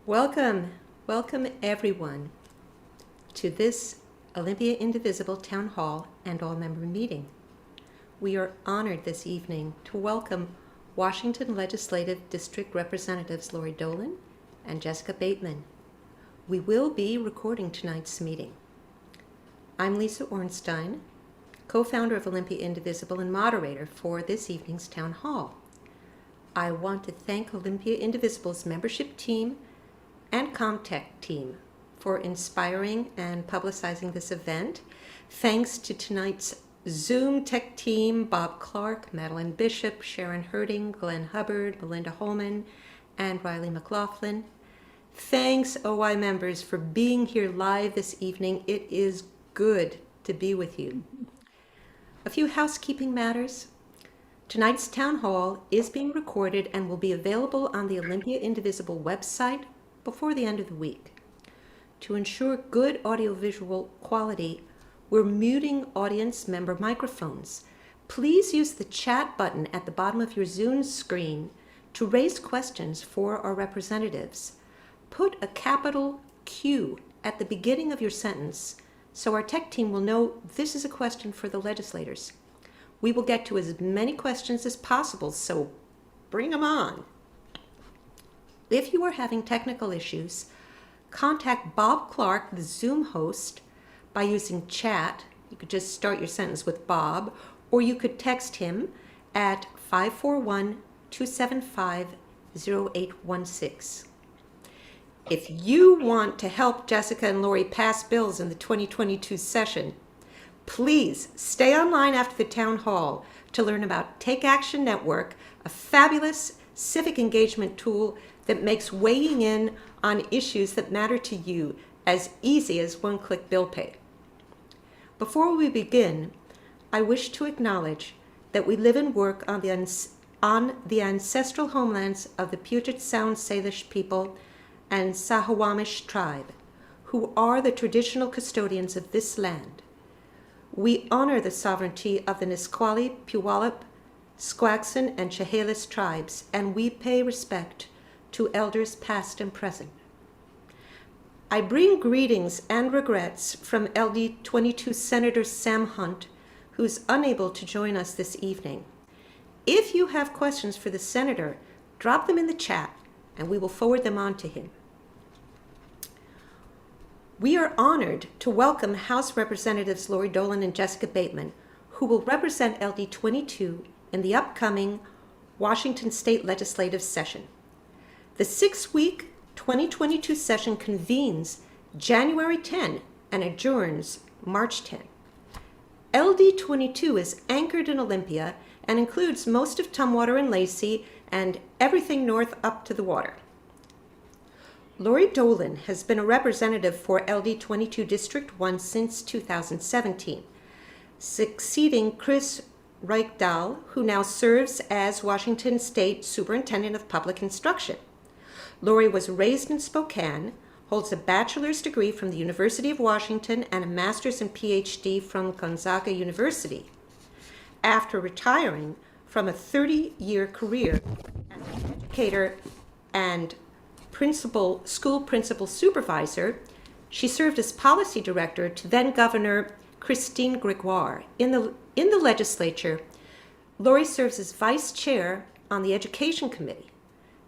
Welcome, welcome everyone to this Olympia Indivisible Town Hall and all-member meeting. We are honored this evening to welcome Washington Legislative District Representatives Laurie Dolan and Jessica Bateman. We will be recording tonight's meeting. I'm Lisa Ornstein, co-founder of Olympia Indivisible and moderator for this evening's town hall. I want to thank Olympia Indivisible's membership team and Comtech team for inspiring and publicizing this event. Thanks to tonight's Zoom tech team, Bob Clark, Madeline Bishop, Sharon Herding, Glenn Hubbard, Melinda Holman, and Riley McLaughlin. Thanks, OI members, for being here live this evening. It is good to be with you. A few housekeeping matters. Tonight's town hall is being recorded and will be available on the Olympia Indivisible website before the end of the week. To ensure good audiovisual quality, we're muting audience member microphones. Please use the chat button at the bottom of your Zoom screen to raise questions for our representatives. Put a capital Q at the beginning of your sentence so our tech team will know this is a question for the legislators. We will get to as many questions as possible, so bring them on. If you are having technical issues, contact Bob Clark, the Zoom host, by using chat. You could just start your sentence with Bob, or you could text him at 541-275-0816. If you want to help Jessica and Laurie pass bills in the 2022 session, please stay online after the town hall to learn about Take Action Network, a fabulous civic engagement tool that makes weighing in on issues that matter to you as easy as one-click bill pay. Before we begin, I wish to acknowledge that we live and work on the ancestral homelands of the Puget Sound Salish people and Sahawamish tribe, who are the traditional custodians of this land. We honor the sovereignty of the Nisqually, Puyallup, Squaxin, and Chehalis tribes, and we pay respect to elders past and present. I bring greetings and regrets from LD 22 Senator Sam Hunt, who's unable to join us this evening. If you have questions for the senator, drop them in the chat and we will forward them on to him. We are honored to welcome House Representatives Laurie Dolan and Jessica Bateman, who will represent LD 22 in the upcoming Washington State Legislative Session. The 6-week 2022 session convenes January 10 and adjourns March 10. LD 22 is anchored in Olympia and includes most of Tumwater and Lacey and everything north up to the water. Laurie Dolan has been a representative for LD 22 District 1 since 2017, succeeding Chris Reichdahl, who now serves as Washington State Superintendent of Public Instruction. Laurie was raised in Spokane, holds a bachelor's degree from the University of Washington and a master's and PhD from Gonzaga University. After retiring from a 30-year career as an educator and school principal supervisor, she served as policy director to then Governor Christine Gregoire. In the legislature, Laurie serves as vice chair on the Education Committee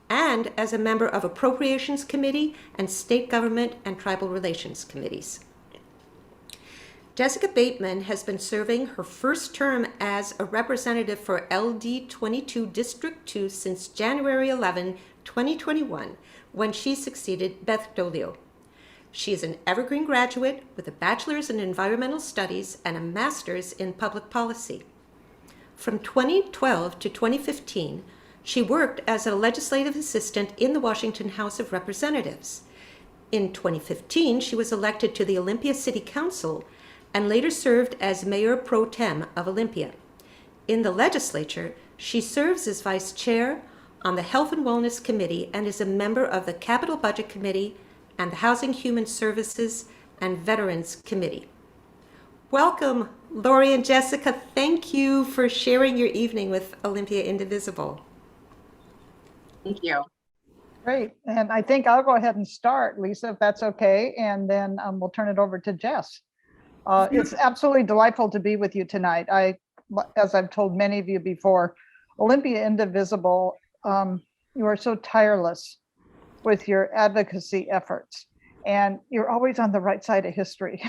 and as a member of Appropriations Committee and State Government and Tribal Relations Committees. Jessica Bateman has been serving her first term as a representative for LD 22 District 2 since January 11, 2021, when she succeeded Beth Dolio. She is an Evergreen graduate with a bachelor's in environmental studies and a master's in public policy. From 2012 to 2015, she worked as a legislative assistant in the Washington House of Representatives. In 2015, she was elected to the Olympia City Council and later served as mayor pro tem of Olympia. In the legislature, she serves as vice chair on the Health and Wellness Committee and is a member of the Capital Budget Committee and the Housing, Human Services, and Veterans Committee. Welcome, Laurie and Jessica. Thank you for sharing your evening with Olympia Indivisible. Thank you. Great. And I think I'll go ahead and start, Lisa, if that's okay. And then we'll turn it over to Jess. It's absolutely delightful to be with you tonight. As I've told many of you before, Olympia Indivisible, you are so tireless with your advocacy efforts, and you're always on the right side of history.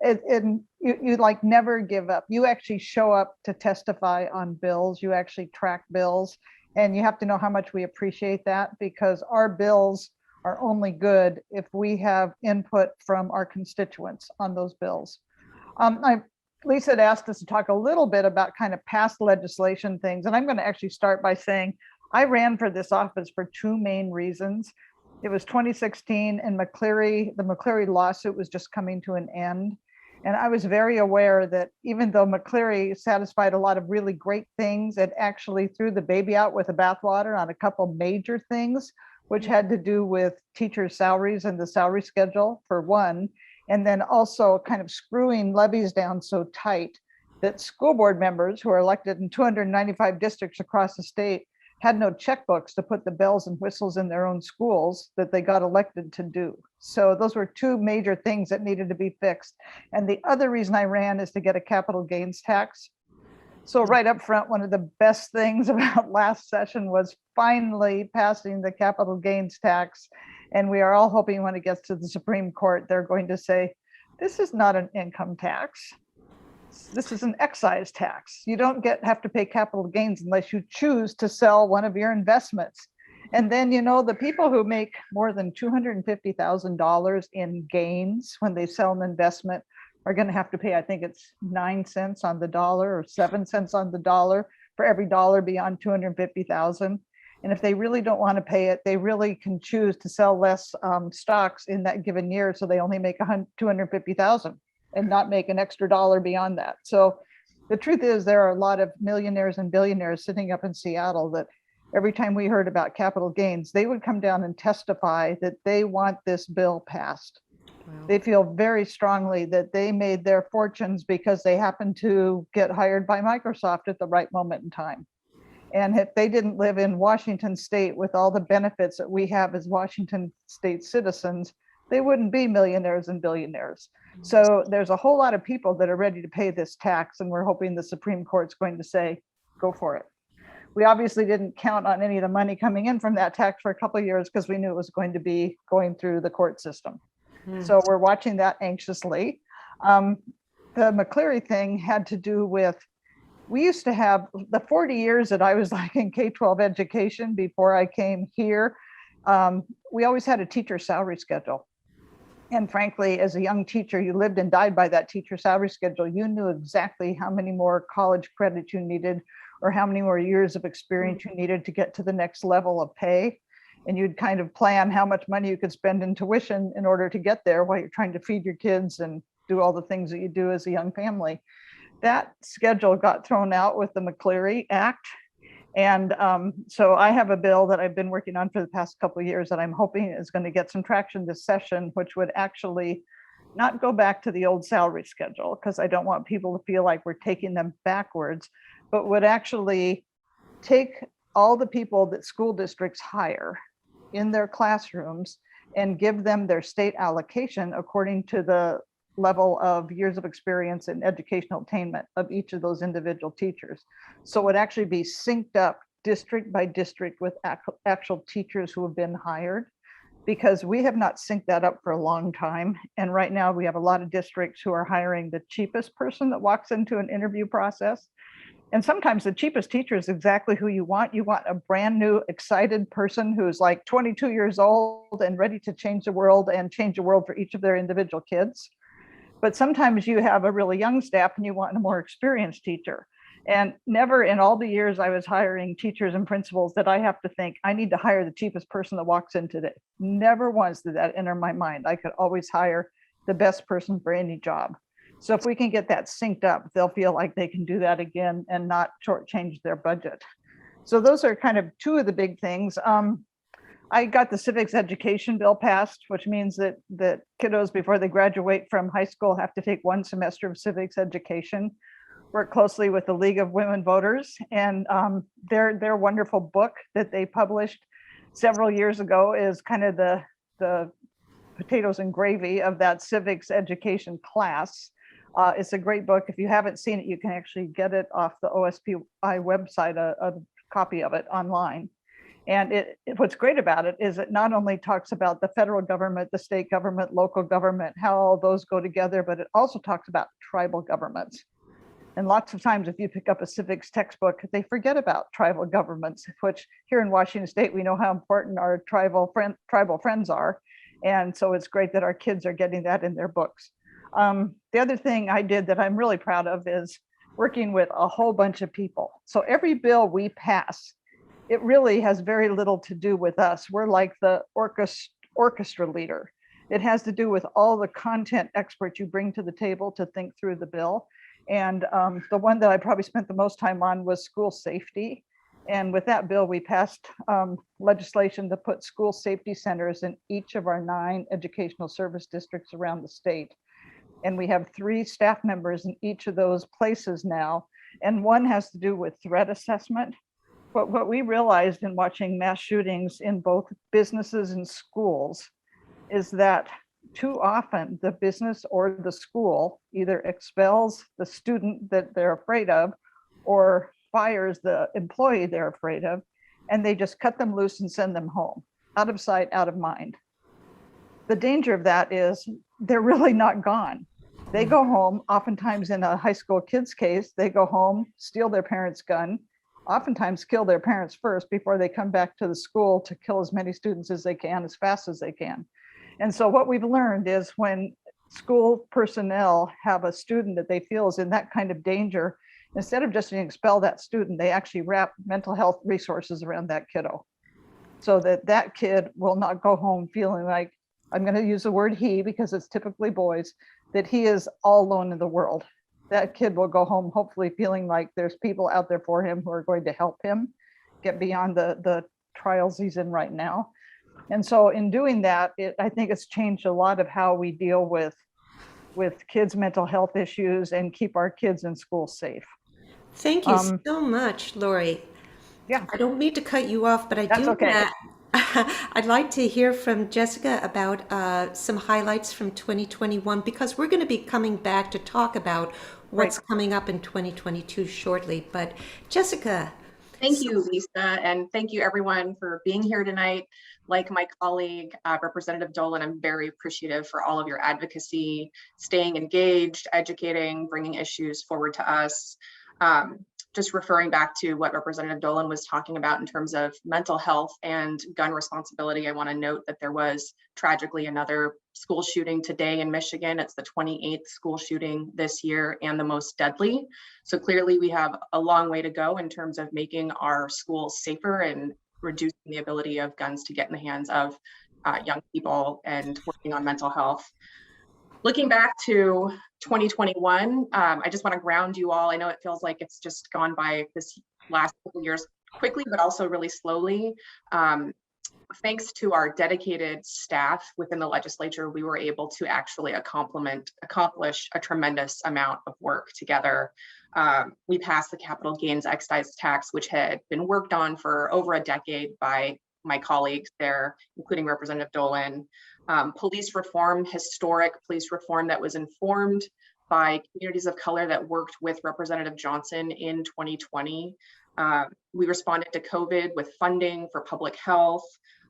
And you like never give up. You actually show up to testify on bills. You actually track bills, and you have to know how much we appreciate that, because our bills are only good if we have input from our constituents on those bills. Lisa had asked us to talk a little bit about kind of past legislation things, and I'm going to actually start by saying I ran for this office for two main reasons. It was 2016, and the McCleary lawsuit was just coming to an end. And I was very aware that even though McCleary satisfied a lot of really great things, it actually threw the baby out with the bathwater on a couple major things, which had to do with teachers' salaries and the salary schedule, for one, and then also kind of screwing levies down so tight that school board members who are elected in 295 districts across the state had no checkbooks to put the bells and whistles in their own schools that they got elected to do. So those were two major things that needed to be fixed. And the other reason I ran is to get a capital gains tax. So right up front, one of the best things about last session was finally passing the capital gains tax. And we are all hoping when it gets to the Supreme Court, they're going to say, this is not an income tax. This is an excise tax. You don't have to pay capital gains unless you choose to sell one of your investments. And then, the people who make more than $250,000 in gains when they sell an investment are going to have to pay, I think it's 9 cents on the dollar or 7 cents on the dollar for every dollar beyond 250,000. And if they really don't want to pay it, they really can choose to sell less stocks in that given year, so they only make 250,000 and not make an extra dollar beyond that. So the truth is, there are a lot of millionaires and billionaires sitting up in Seattle that every time we heard about capital gains, they would come down and testify that they want this bill passed. Wow. They feel very strongly that they made their fortunes because they happened to get hired by Microsoft at the right moment in time. And if they didn't live in Washington State with all the benefits that we have as Washington State citizens, they wouldn't be millionaires and billionaires. So there's a whole lot of people that are ready to pay this tax, and we're hoping the Supreme Court's going to say, go for it. We obviously didn't count on any of the money coming in from that tax for a couple of years because we knew it was going to be going through the court system. So we're watching that anxiously. The McCleary thing had to do with, we used to have the 40 years that I was like in K-12 education before I came here. We always had a teacher salary schedule. And frankly, as a young teacher, you lived and died by that teacher salary schedule. You knew exactly how many more college credits you needed or how many more years of experience you needed to get to the next level of pay. And you'd kind of plan how much money you could spend in tuition in order to get there while you're trying to feed your kids and do all the things that you do as a young family. That schedule got thrown out with the McCleary Act. And so I have a bill that I've been working on for the past couple of years that I'm hoping is going to get some traction this session, which would actually not go back to the old salary schedule, because I don't want people to feel like we're taking them backwards, but would actually take all the people that school districts hire in their classrooms and give them their state allocation according to the level of years of experience and educational attainment of each of those individual teachers. So it would actually be synced up district by district with actual teachers who have been hired, because we have not synced that up for a long time. And right now we have a lot of districts who are hiring the cheapest person that walks into an interview process. And sometimes the cheapest teacher is exactly who you want. You want a brand new, excited person who's like 22 years old and ready to change the world and change the world for each of their individual kids. But sometimes you have a really young staff and you want a more experienced teacher. And never in all the years I was hiring teachers and principals did I have to think, I need to hire the cheapest person that walks in today. Never once did that enter my mind. I could always hire the best person for any job. So if we can get that synced up, they'll feel like they can do that again and not shortchange their budget. So those are kind of two of the big things. I got the civics education bill passed, which means that kiddos before they graduate from high school have to take one semester of civics education. Work closely with the League of Women Voters and their wonderful book that they published several years ago is kind of the potatoes and gravy of that civics education class. It's a great book. If you haven't seen it, you can actually get it off the OSPI website, a copy of it online. And what's great about it is it not only talks about the federal government, the state government, local government, how all those go together, but it also talks about tribal governments. And lots of times, if you pick up a civics textbook, they forget about tribal governments, which here in Washington State, we know how important our tribal friends are. And so it's great that our kids are getting that in their books. The other thing I did that I'm really proud of is working with a whole bunch of people. So every bill we pass, it really has very little to do with us. We're like the orchestra leader. It has to do with all the content experts you bring to the table to think through the bill. And the one that I probably spent the most time on was school safety. And with that bill, we passed legislation to put school safety centers in each of our 9 educational service districts around the state. And we have 3 staff members in each of those places now. And one has to do with threat assessment. But what we realized in watching mass shootings in both businesses and schools is that too often the business or the school either expels the student that they're afraid of or fires the employee they're afraid of, and they just cut them loose and send them home, out of sight, out of mind. The danger of that is they're really not gone. They go home, oftentimes in a high school kid's case, they go home, steal their parents' gun, oftentimes kill their parents first before they come back to the school to kill as many students as they can, as fast as they can. And so what we've learned is when school personnel have a student that they feel is in that kind of danger, instead of just expel that student, they actually wrap mental health resources around that kiddo so that that kid will not go home feeling like, I'm going to use the word he because it's typically boys, that he is all alone in the world. That kid will go home hopefully feeling like there's people out there for him who are going to help him get beyond the trials he's in right now. And so in doing that, I think it's changed a lot of how we deal with kids' mental health issues and keep our kids in school safe. Thank you so much, Laurie. Yeah, I don't mean to cut you off, but I that's do okay. want I'd like to hear from Jessica about some highlights from 2021 because we're going to be coming back to talk about what's coming up in 2022 shortly. But Jessica. Thank you, Lisa, and thank you everyone for being here tonight. Like my colleague, Representative Dolan, I'm very appreciative for all of your advocacy, staying engaged, educating, bringing issues forward to us. Just referring back to what Representative Dolan was talking about in terms of mental health and gun responsibility, I want to note that there was tragically another school shooting today in Michigan. It's the 28th school shooting this year and the most deadly. So clearly we have a long way to go in terms of making our schools safer and reducing the ability of guns to get in the hands of young people and working on mental health. Looking back to 2021, I just want to ground you all. I know it feels like it's just gone by this last couple years quickly, but also really slowly. Thanks to our dedicated staff within the legislature, we were able to actually accomplish a tremendous amount of work together. We passed the capital gains excise tax, which had been worked on for over a decade by my colleagues there, including Representative Dolan. Police reform, historic police reform that was informed by communities of color that worked with Representative Johnson in 2020. We responded to COVID with funding for public health.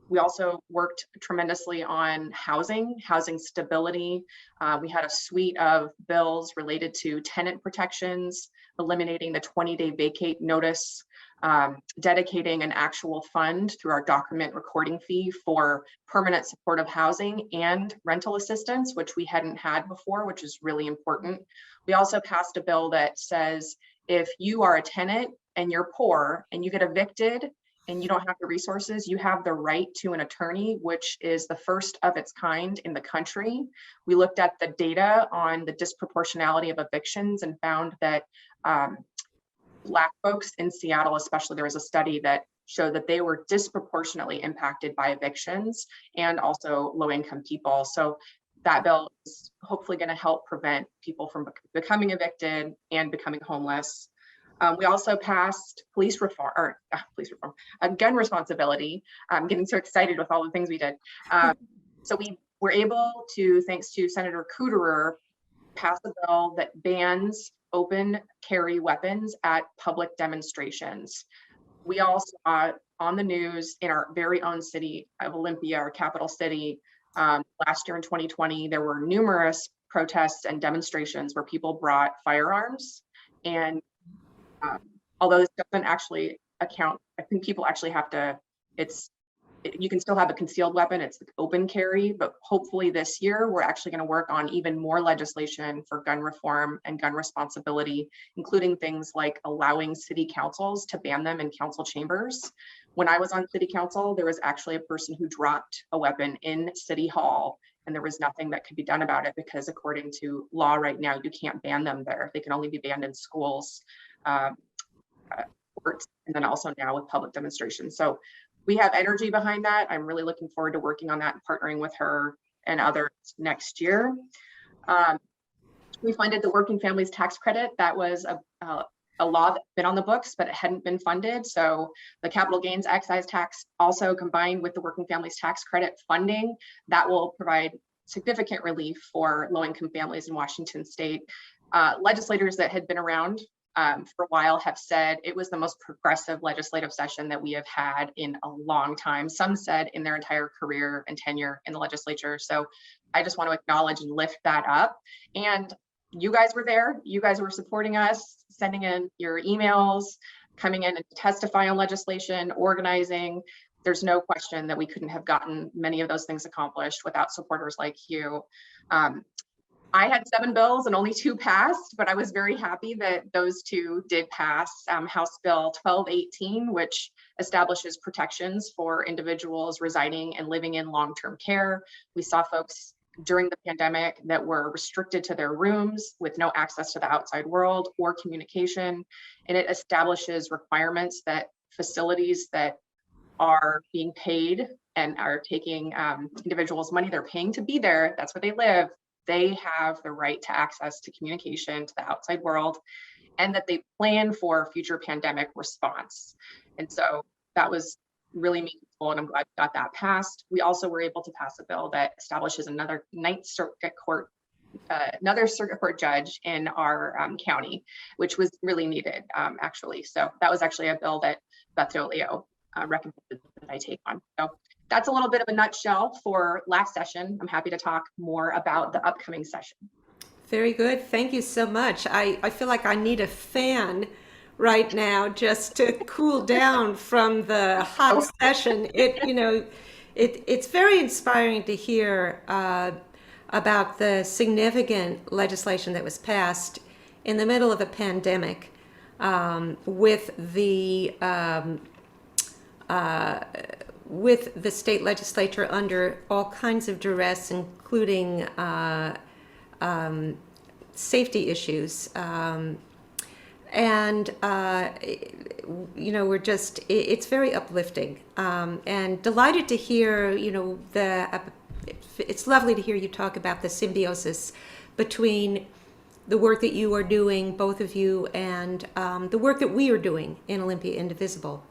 We also worked tremendously on housing stability. We had a suite of bills related to tenant protections, eliminating the 20-day vacate notice, dedicating an actual fund through our document recording fee for permanent supportive housing and rental assistance, which we hadn't had before, which is really important. We also passed a bill that says if you are a tenant and you're poor and you get evicted and you don't have the resources, you have the right to an attorney, which is the first of its kind in the country. We looked at the data on the disproportionality of evictions and found that Black folks in Seattle, especially, there was a study that showed that they were disproportionately impacted by evictions and also low-income people. So that bill is hopefully going to help prevent people from becoming evicted and becoming homeless. We also passed gun responsibility. I'm getting so excited with all the things we did. So we were able to, thanks to Senator Cooterer, pass a bill that bans open carry weapons at public demonstrations. We all saw on the news in our very own city of Olympia, our capital city, last year in 2020, there were numerous protests and demonstrations where people brought firearms. And although this doesn't actually account, I think people actually have to, you can still have a concealed weapon, it's open carry, but hopefully this year we're actually going to work on even more legislation for gun reform and gun responsibility, including things like allowing city councils to ban them in council chambers. When I was on city council, there was actually a person who dropped a weapon in City Hall, and there was nothing that could be done about it because according to law right now, you can't ban them there. They can only be banned in schools, courts, and then also now with public demonstrations. So we have energy behind that. I'm really looking forward to working on that and partnering with her and others next year. We funded the Working Families Tax Credit. That was a law that's been on the books, but it hadn't been funded. So the capital gains excise tax also combined with the Working Families Tax Credit funding, that will provide significant relief for low-income families in Washington state. Legislators that had been around for a while have said it was the most progressive legislative session that we have had in a long time. Some said in their entire career and tenure in the legislature. So I just want to acknowledge and lift that up. And you guys were there. You guys were supporting us, sending in your emails, coming in and testify on legislation, organizing. There's no question that we couldn't have gotten many of those things accomplished without supporters like you. I had 7 bills and only 2 passed, but I was very happy that those 2 did pass. House Bill 1218, which establishes protections for individuals residing and living in long-term care. We saw folks during the pandemic that were restricted to their rooms with no access to the outside world or communication. And it establishes requirements that facilities that are being paid and are taking individuals' money they're paying to be there, that's where they live, they have the right to access to communication to the outside world, and that they plan for future pandemic response. And so that was really meaningful, and I'm glad we got that passed. We also were able to pass a bill that establishes another circuit court judge in our county, which was really needed, actually. So that was actually a bill that Beth Dolio recommended that I take on. So that's a little bit of a nutshell for last session. I'm happy to talk more about the upcoming session. Very good. Thank you so much. I feel like I need a fan right now just to cool down from the hot session. It's very inspiring to hear about the significant legislation that was passed in the middle of a pandemic, with the state legislature under all kinds of duress, including safety issues. It's very uplifting, and delighted to hear, it's lovely to hear you talk about the symbiosis between the work that you are doing, both of you, and the work that we are doing in Olympia Indivisible.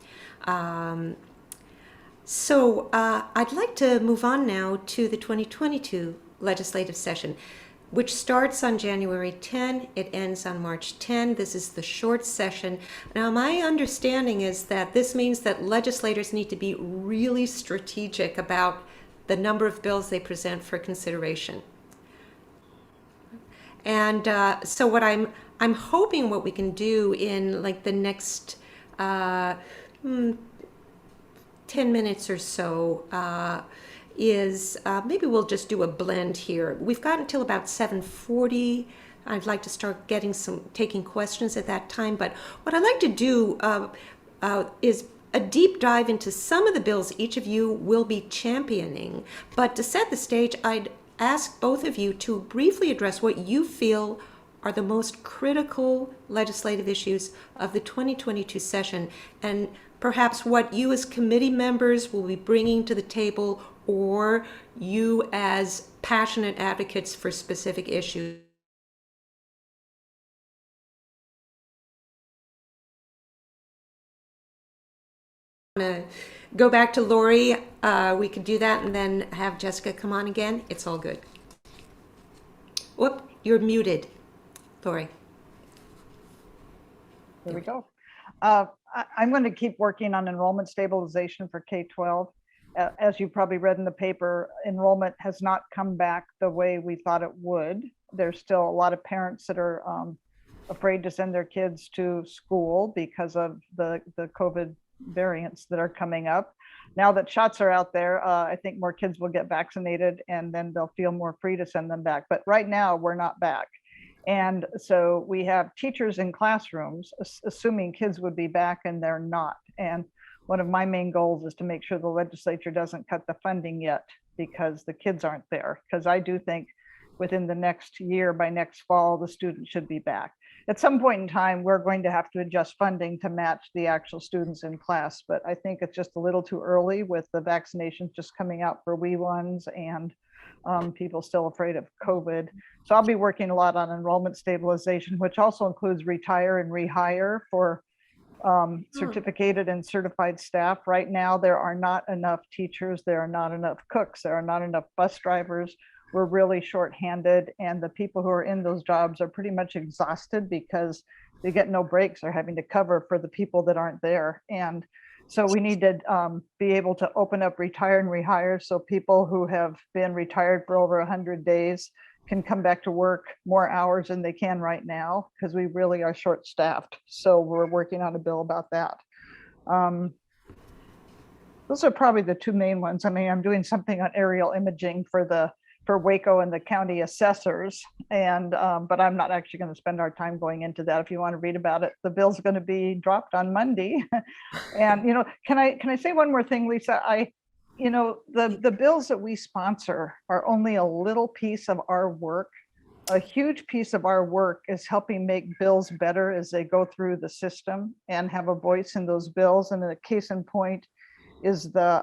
So I'd like to move on now to the 2022 legislative session, which starts on January 10. It ends on March 10. This is the short session. Now, my understanding is that this means that legislators need to be really strategic about the number of bills they present for consideration. And so what I'm hoping what we can do in like the next 10 minutes or so is maybe we'll just do a blend here. We've got until about 7:40. I'd like to start taking questions at that time. But what I'd like to do is a deep dive into some of the bills each of you will be championing. But to set the stage, I'd ask both of you to briefly address what you feel are the most critical legislative issues of the 2022 session, and perhaps what you as committee members will be bringing to the table, or you as passionate advocates for specific issues. to go back to Laurie, we could do that and then have Jessica come on again. It's all good. Whoop, you're muted, Laurie. There we go. I'm going to keep working on enrollment stabilization for K-12. As you probably read in the paper, enrollment has not come back the way we thought it would. There's still a lot of parents that are afraid to send their kids to school because of the COVID variants that are coming up. Now that shots are out there, I think more kids will get vaccinated and then they'll feel more free to send them back. But right now, we're not back. And so we have teachers in classrooms, assuming kids would be back, and they're not. And one of my main goals is to make sure the legislature doesn't cut the funding yet because the kids aren't there. Because I do think within the next year, by next fall, the students should be back. At some point in time, we're going to have to adjust funding to match the actual students in class. But I think it's just a little too early with the vaccinations just coming out for wee ones and people still afraid of COVID. So I'll be working a lot on enrollment stabilization, which also includes retire and rehire for certificated and certified staff. Right now, there are not enough teachers, there are not enough cooks, there are not enough bus drivers. We're really shorthanded, and the people who are in those jobs are pretty much exhausted because they get no breaks. They're having to cover for the people that aren't there. And so we need to be able to open up retire and rehire so people who have been retired for over 100 days can come back to work more hours than they can right now because we really are short staffed. So we're working on a bill about that. Those are probably the two main ones. I mean, I'm doing something on aerial imaging for Waco and the county assessors, and but I'm not actually going to spend our time going into that. If you want to read about it, the bill's going to be dropped on Monday. And can I say one more thing, Lisa? The bills that we sponsor are only a little piece of our work. A huge piece of our work is helping make bills better as they go through the system and have a voice in those bills. And a case in point is the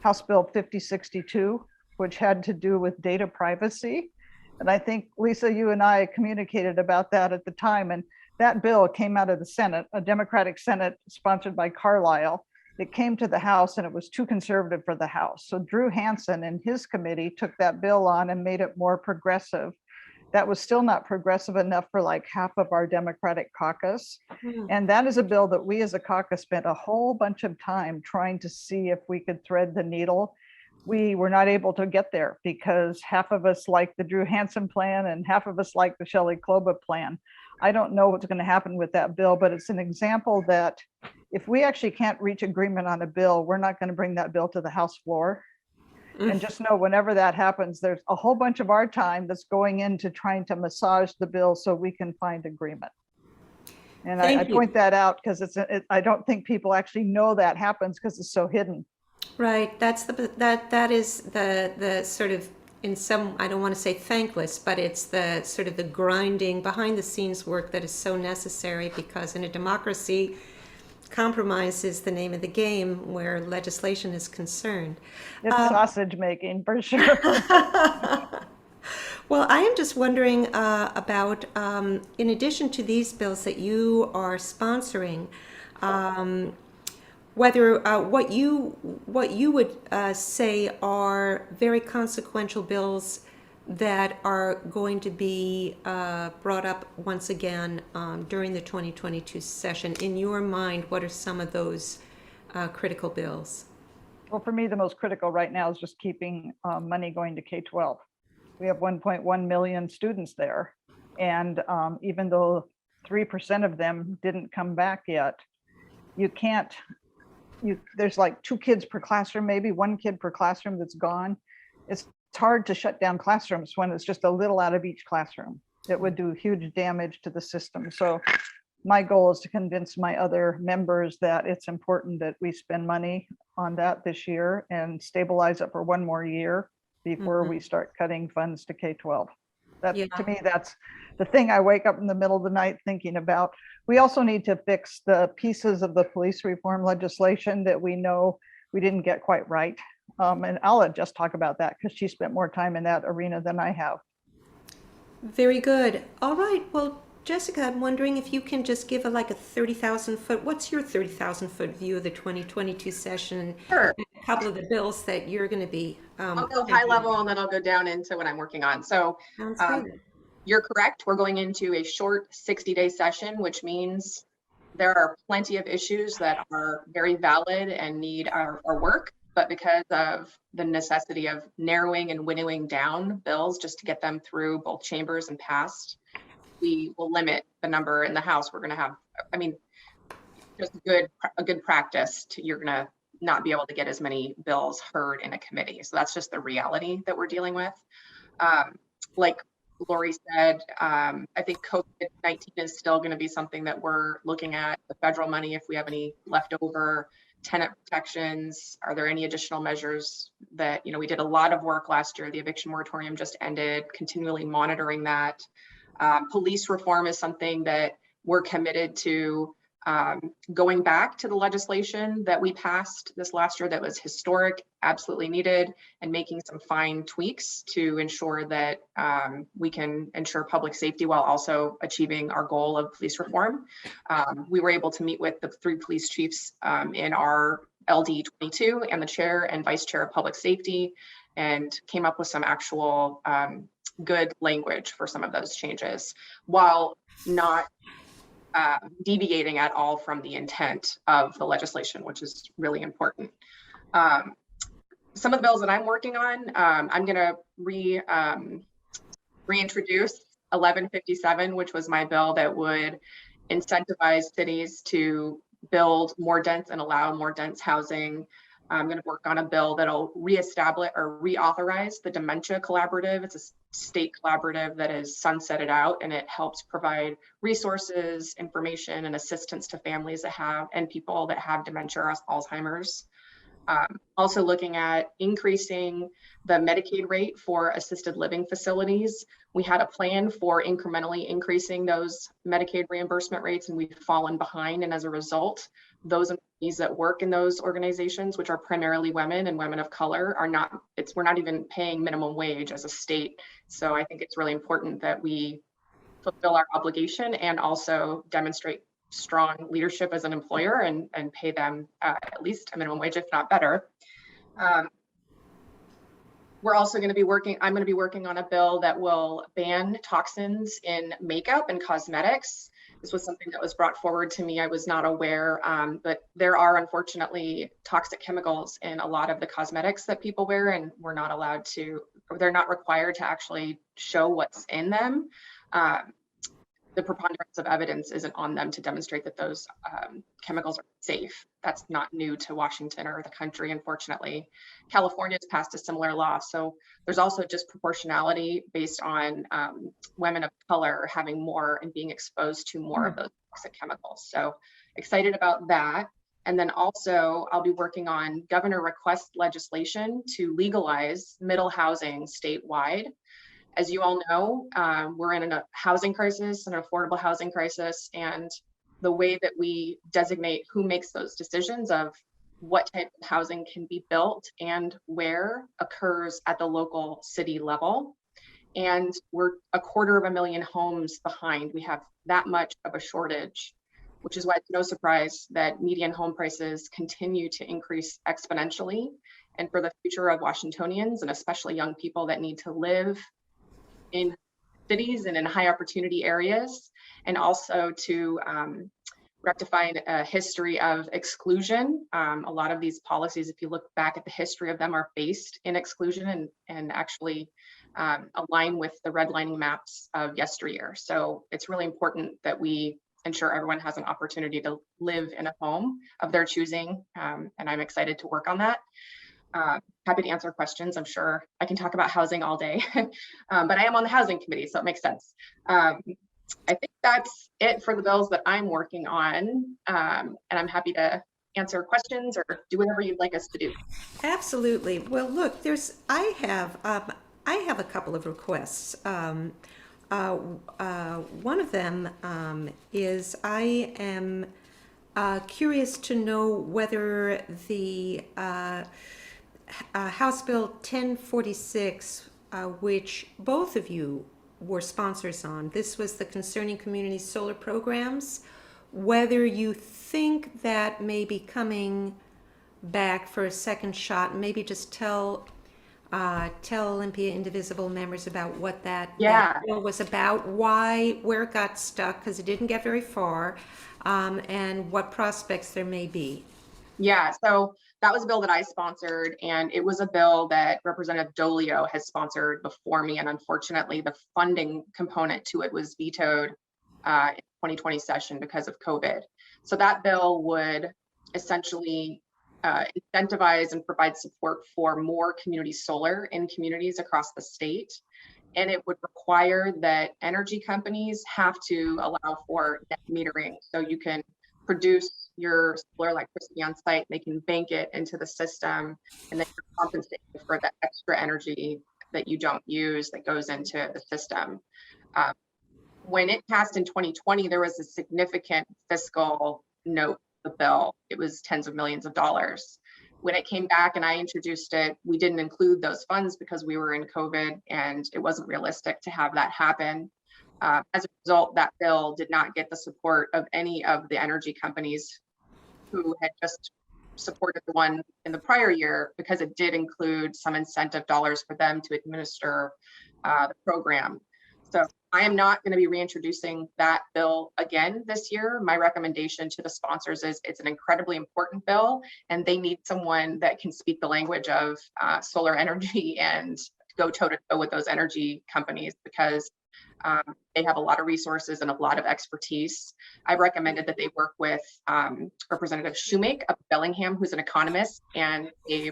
House Bill 5062, which had to do with data privacy. And I think, Lisa, you and I communicated about that at the time. And that bill came out of the Senate, a Democratic Senate sponsored by Carlisle. It came to the House and it was too conservative for the House. So Drew Hansen and his committee took that bill on and made it more progressive. That was still not progressive enough for like half of our Democratic caucus. And that is a bill that we as a caucus spent a whole bunch of time trying to see if we could thread the needle. We were not able to get there because half of us like the Drew Hansen plan and half of us like the Shelley Kloba plan. I don't know what's going to happen with that bill, but it's an example that if we actually can't reach agreement on a bill, we're not going to bring that bill to the House floor. And just know whenever that happens, there's a whole bunch of our time that's going into trying to massage the bill so we can find agreement. And I point that out because I don't think people actually know that happens because it's so hidden. Right. That is the sort of, in some, I don't want to say thankless, but it's the sort of the grinding behind the scenes work that is so necessary, because in a democracy, compromise is the name of the game where legislation is concerned. It's sausage making for sure. Well, I am just wondering about, in addition to these bills that you are sponsoring, whether what you would say are very consequential bills that are going to be brought up once again during the 2022 session. In your mind, what are some of those critical bills? Well, for me, the most critical right now is just keeping money going to K-12. We have 1.1 million students there. And even though 3% of them didn't come back yet, there's like 2 kids per classroom, maybe 1 kid per classroom that's gone. It's hard to shut down classrooms when it's just a little out of each classroom. It would do huge damage to the system. So my goal is to convince my other members that it's important that we spend money on that this year and stabilize it for 1 more year before we start cutting funds to K-12. To me, that's the thing I wake up in the middle of the night thinking about. We also need to fix the pieces of the police reform legislation that we know we didn't get quite right. And I'll let Jess talk about that because she spent more time in that arena than I have. Very good. All right. Well, Jessica, I'm wondering if you can just give like a 30,000 foot, what's your 30,000 foot view of the 2022 session Sure. and a couple of the bills that you're going to be I'll go high level and then I'll go down into what I'm working on. So Sounds um, good. you're correct. We're going into a short 60-day session, which means there are plenty of issues that are very valid and need our work. But because of the necessity of narrowing and winnowing down bills just to get them through both chambers and passed, we will limit the number in the House. We're going to have, I mean, just a good practice you're going to not be able to get as many bills heard in a committee. So that's just the reality that we're dealing with. Like Laurie said, I think COVID-19 is still going to be something that we're looking at. The federal money, if we have any leftover, tenant protections, are there any additional measures that, we did a lot of work last year. The eviction moratorium just ended, continually monitoring that. Police reform is something that we're committed to going back to the legislation that we passed this last year that was historic, absolutely needed, and making some fine tweaks to ensure that we can ensure public safety while also achieving our goal of police reform. We were able to meet with the 3 police chiefs in our LD 22 and the chair and vice chair of public safety, and came up with some actual good language for some of those changes, while not deviating at all from the intent of the legislation, which is really important. Some of the bills that I'm working on, I'm going to reintroduce 1157, which was my bill that would incentivize cities to build more dense and allow more dense housing. I'm going to work on a bill that'll reestablish or reauthorize the Dementia Collaborative. It's a state collaborative that is sunsetted out, and it helps provide resources, information, and assistance to families that have and people that have dementia or Alzheimer's. Also looking at increasing the Medicaid rate for assisted living facilities. We had a plan for incrementally increasing those Medicaid reimbursement rates, and we've fallen behind. And as a result, those employees that work in those organizations, which are primarily women and women of color, we're not even paying minimum wage as a state. So I think it's really important that we fulfill our obligation and also demonstrate strong leadership as an employer and pay them at least a minimum wage, if not better. We're also going to be I'm going to be working on a bill that will ban toxins in makeup and cosmetics. This was something that was brought forward to me. I was not aware, but there are unfortunately toxic chemicals in a lot of the cosmetics that people wear, and they're not required to actually show what's in them. The preponderance of evidence isn't on them to demonstrate that those chemicals are safe. That's not new to Washington or the country, unfortunately. California has passed a similar law. So there's also just proportionality based on women of color having more and being exposed to more of those toxic chemicals. So excited about that. And then also I'll be working on governor request legislation to legalize middle housing statewide. As you all know, we're in a housing crisis, an affordable housing crisis, and the way that we designate who makes those decisions of what type of housing can be built and where occurs at the local city level. And we're 250,000 homes behind. We have that much of a shortage, which is why it's no surprise that median home prices continue to increase exponentially. And for the future of Washingtonians, and especially young people that need to live in cities and in high opportunity areas, and also to rectify a history of exclusion. A lot of these policies, if you look back at the history of them, are based in exclusion and actually align with the redlining maps of yesteryear. So it's really important that we ensure everyone has an opportunity to live in a home of their choosing, and I'm excited to work on that. Happy to answer questions. I'm sure I can talk about housing all day, but I am on the housing committee, so it makes sense. I think that's it for the bills that I'm working on, and I'm happy to answer questions or do whatever you'd like us to do. Absolutely. Well, look, I have a couple of requests. One of them is I am curious to know whether the House Bill 1046, which both of you were sponsors on. This was the Concerning Community Solar Programs. Whether you think that may be coming back for a second shot, maybe just tell Olympia Indivisible members about what that Yeah. bill was about, where it got stuck, because it didn't get very far, and what prospects there may be. Yeah, so that was a bill that I sponsored, and it was a bill that Representative Dolio has sponsored before me, and unfortunately, the funding component to it was vetoed in 2020 session because of COVID. So that bill would essentially incentivize and provide support for more community solar in communities across the state. And it would require that energy companies have to allow for net metering. So you can produce your solar electricity on site, they can bank it into the system, and then you're compensated for the extra energy that you don't use that goes into the system. When it passed in 2020, there was a significant fiscal note to the bill. It was tens of millions of dollars. When it came back and I introduced it, we didn't include those funds because we were in COVID and it wasn't realistic to have that happen. As a result, that bill did not get the support of any of the energy companies who had just supported the one in the prior year, because it did include some incentive dollars for them to administer the program. So I am not going to be reintroducing that bill again this year. My recommendation to the sponsors is it's an incredibly important bill, and they need someone that can speak the language of solar energy and go toe to toe with those energy companies, because they have a lot of resources and a lot of expertise. I recommended that they work with Representative Shoemake of Bellingham, who's an economist and a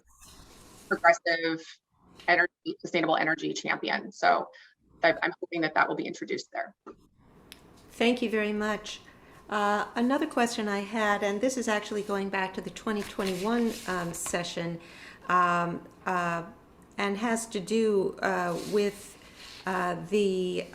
progressive energy, sustainable energy champion. So I'm hoping that that will be introduced there. Thank you very much. Another question I had, and this is actually going back to the 2021 session, and has to do with the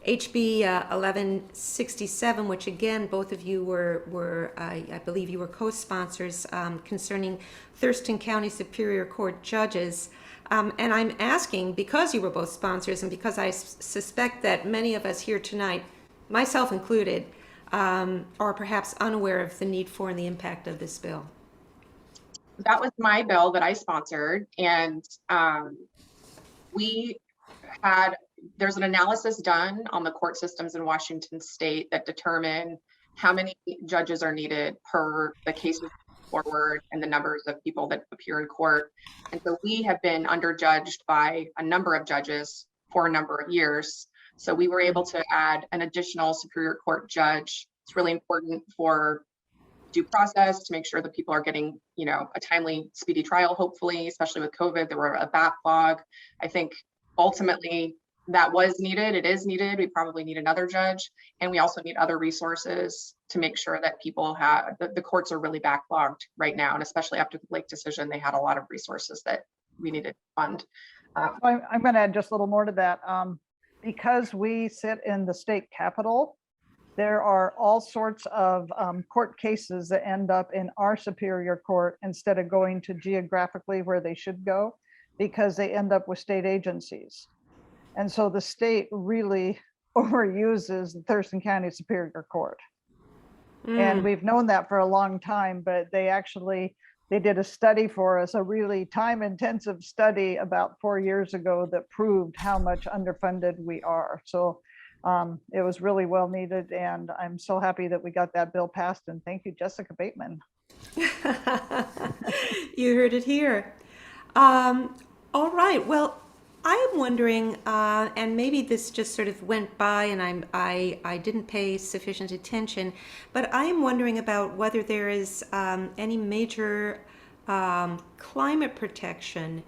HB 1167, which again, both of you were I believe you were co-sponsors, concerning Thurston County Superior Court judges. And I'm asking, because you were both sponsors and because I suspect that many of us here tonight, myself included, are perhaps unaware of the need for and the impact of this bill. That was my bill that I sponsored, and there's an analysis done on the court systems in Washington state that determine how many judges are needed per the cases forward and the numbers of people that appear in court. And so we have been underjudged by a number of judges for a number of years. So we were able to add an additional Superior Court judge. It's really important for due process to make sure that people are getting, a timely, speedy trial, hopefully, especially with COVID. There were a backlog. I think ultimately that was needed. It is needed. We probably need another judge. And we also need other resources to make sure that people have, the courts are really backlogged right now. And especially after the Blake decision, they had a lot of resources that we needed to fund. I'm going to add just a little more to that. Because we sit in the state capitol, there are all sorts of court cases that end up in our Superior Court instead of going to geographically where they should go, because they end up with state agencies. And so the state really overuses the Thurston County Superior Court. And we've known that for a long time, but they did a study for us, a really time-intensive study about 4 years ago that proved how much underfunded we are. So it was really well needed, and I'm so happy that we got that bill passed, and thank you, Jessica Bateman. You heard it here. All right, well, I am wondering, and maybe this just sort of went by and I didn't pay sufficient attention, but I am wondering about whether there is any major climate protection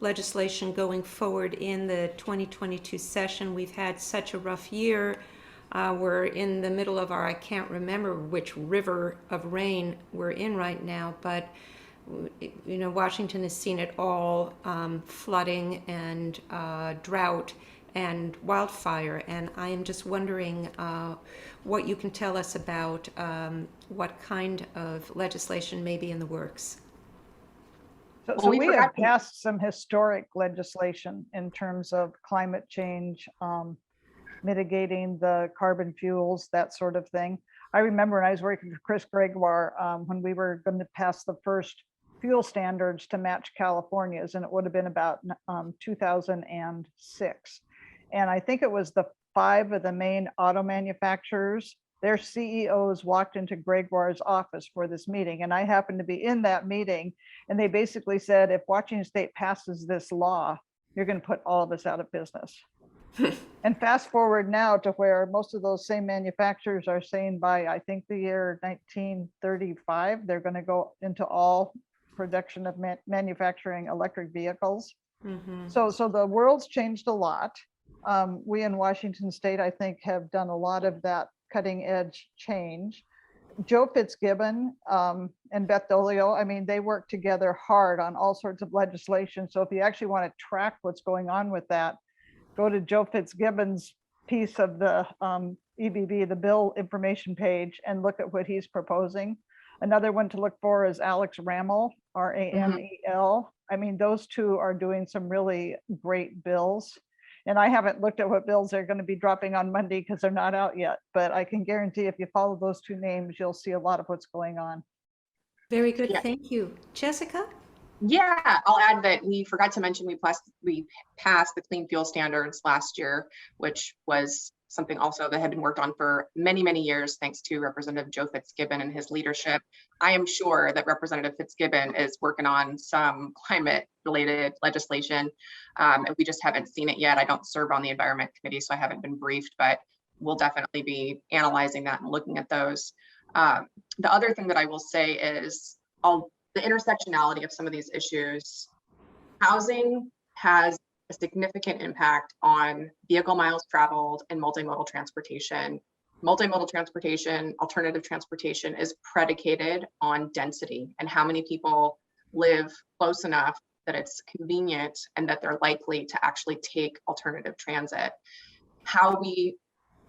legislation going forward in the 2022 session. We've had such a rough year. We're in the middle of I can't remember which river of rain we're in right now, but Washington has seen it all, flooding and drought and wildfire. And I am just wondering what you can tell us about what kind of legislation may be in the works. So, Well, so we we forgot have passed some historic legislation in terms of climate change, mitigating the carbon fuels, that sort of thing. I remember when I was working for Chris Gregoire, when we were going to pass the first fuel standards to match California's, and it would have been about 2006. And I think it was the 5 of the main auto manufacturers, their CEOs walked into Gregoire's office for this meeting. And I happened to be in that meeting. And they basically said, if Washington State passes this law, you're going to put all of us out of business. And fast forward now to where most of those same manufacturers are saying by, I think, the year 1935, they're going to go into all production of manufacturing electric vehicles. Mhm. So the world's changed a lot. We in Washington State, I think, have done a lot of that cutting edge change. Joe Fitzgibbon and Beth Dolio, I mean, they work together hard on all sorts of legislation. So if you actually want to track what's going on with that, go to Joe Fitzgibbon's piece of the EBB, the bill information page, and look at what he's proposing. Another one to look for is Alex Ramel, R-A-M-E-L. I mean, those two are doing some really great bills. And I haven't looked at what bills they're going to be dropping on Monday because they're not out yet. But I can guarantee if you follow those two names, you'll see a lot of what's going on. Very good. Yeah. Thank you. Jessica? Yeah, I'll add that we forgot to mention we passed the clean fuel standards last year, which was something also that had been worked on for many, many years, thanks to Representative Joe Fitzgibbon and his leadership. I am sure that Representative Fitzgibbon is working on some climate-related legislation, and we just haven't seen it yet. I don't serve on the Environment Committee, so I haven't been briefed, but we'll definitely be analyzing that and looking at those. The other thing that I will say is the intersectionality of some of these issues. Housing has a significant impact on vehicle miles traveled and multimodal transportation. Multimodal transportation, alternative transportation is predicated on density and how many people live close enough that it's convenient and that they're likely to actually take alternative transit. How we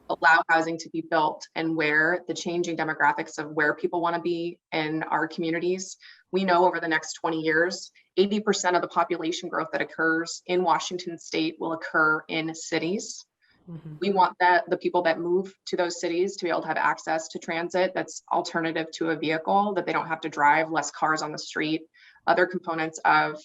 allow housing to be built and where the changing demographics of where people want to be in our communities. We know over the next 20 years, 80% of the population growth that occurs in Washington State will occur in cities. Mm-hmm. We want the people that move to those cities to be able to have access to transit that's alternative to a vehicle, that they don't have to drive, less cars on the street. Other components of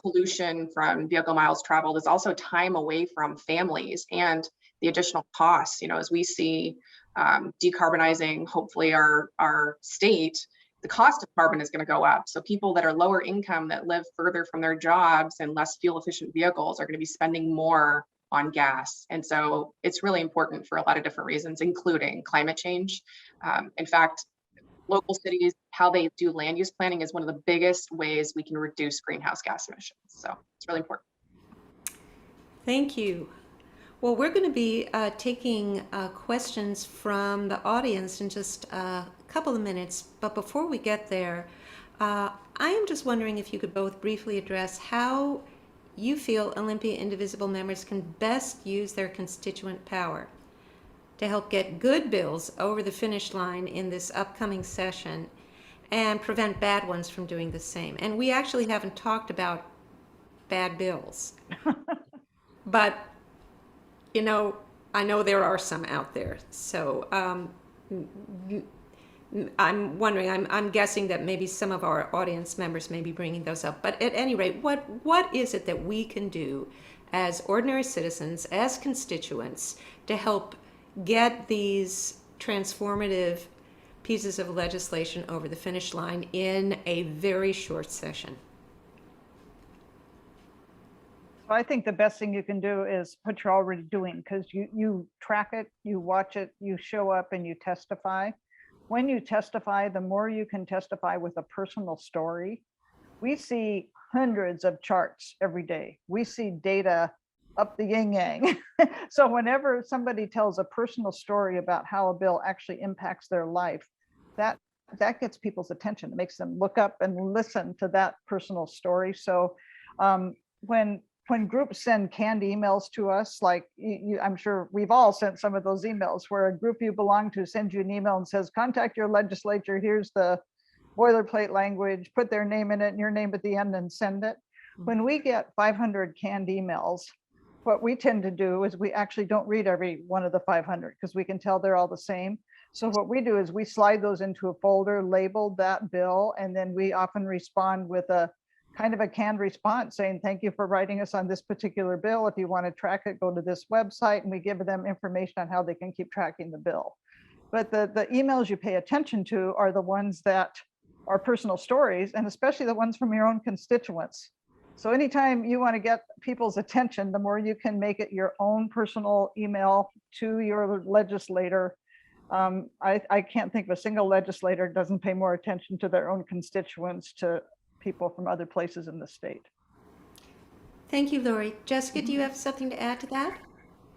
pollution from vehicle miles traveled is also time away from families and the additional costs. As we see decarbonizing, hopefully our state, the cost of carbon is going to go up. So people that are lower income, that live further from their jobs and less fuel efficient vehicles are going to be spending more on gas. And so it's really important for a lot of different reasons, including climate change. In fact, local cities, how they do land use planning is one of the biggest ways we can reduce greenhouse gas emissions. So it's really important. Thank you. Well, we're going to be taking questions from the audience in just a couple of minutes. But before we get there, I am just wondering if you could both briefly address how you feel Olympia Indivisible members can best use their constituent power to help get good bills over the finish line in this upcoming session and prevent bad ones from doing the same. And we actually haven't talked about bad bills. But I know there are some out there. So I'm wondering, I'm guessing that maybe some of our audience members may be bringing those up. But at any rate, what is it that we can do as ordinary citizens, as constituents, to help get these transformative pieces of legislation over the finish line in a very short session? I think the best thing you can do is what you're already doing, because you track it, you watch it, you show up and you testify. When you testify, the more you can testify with a personal story. We see hundreds of charts every day. We see data up the yin yang. So whenever somebody tells a personal story about how a bill actually impacts their life, that gets people's attention. It makes them look up and listen to that personal story. So when groups send canned emails to us, like I'm sure we've all sent some of those emails where a group you belong to sends you an email and says, contact your legislature, here's the boilerplate language, put their name in it and your name at the end and send it. When we get 500 canned emails, what we tend to do is we actually don't read every one of the 500 because we can tell they're all the same. So what we do is we slide those into a folder labeled that bill, and then we often respond with a kind of a canned response saying, thank you for writing us on this particular bill. If you want to track it, go to this website, and we give them information on how they can keep tracking the bill. But the emails you pay attention to are the ones that are personal stories, and especially the ones from your own constituents. So anytime you want to get people's attention, the more you can make it your own personal email to your legislator. I can't think of a single legislator doesn't pay more attention to their own constituents to people from other places in the state. Thank you, Laurie. Jessica, do you have something to add to that?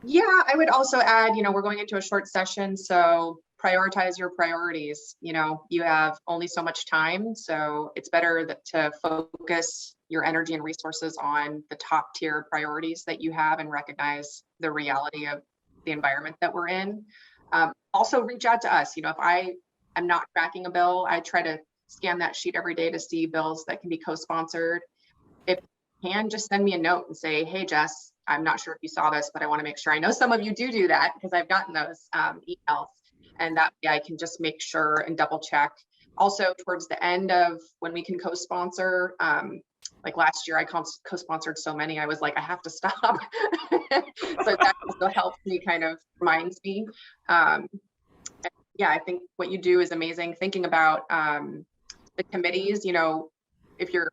Yeah, I would also add, we're going into a short session, so prioritize your priorities. You have only so much time, so it's better to focus your energy and resources on the top tier priorities that you have and recognize the reality of the environment that we're in. Also reach out to us. If I am not tracking a bill, I try to scan that sheet every day to see bills that can be co-sponsored. If you can, just send me a note and say, hey, Jess, I'm not sure if you saw this, but I want to make sure. I know some of you do that because I've gotten those emails, and that way I can just make sure and double check. Also, towards the end of when we can co-sponsor, like last year, I co-sponsored so many, I was like, I have to stop. So that also helps me, kind of reminds me. Yeah, I think what you do is amazing. Thinking about the committees, if you're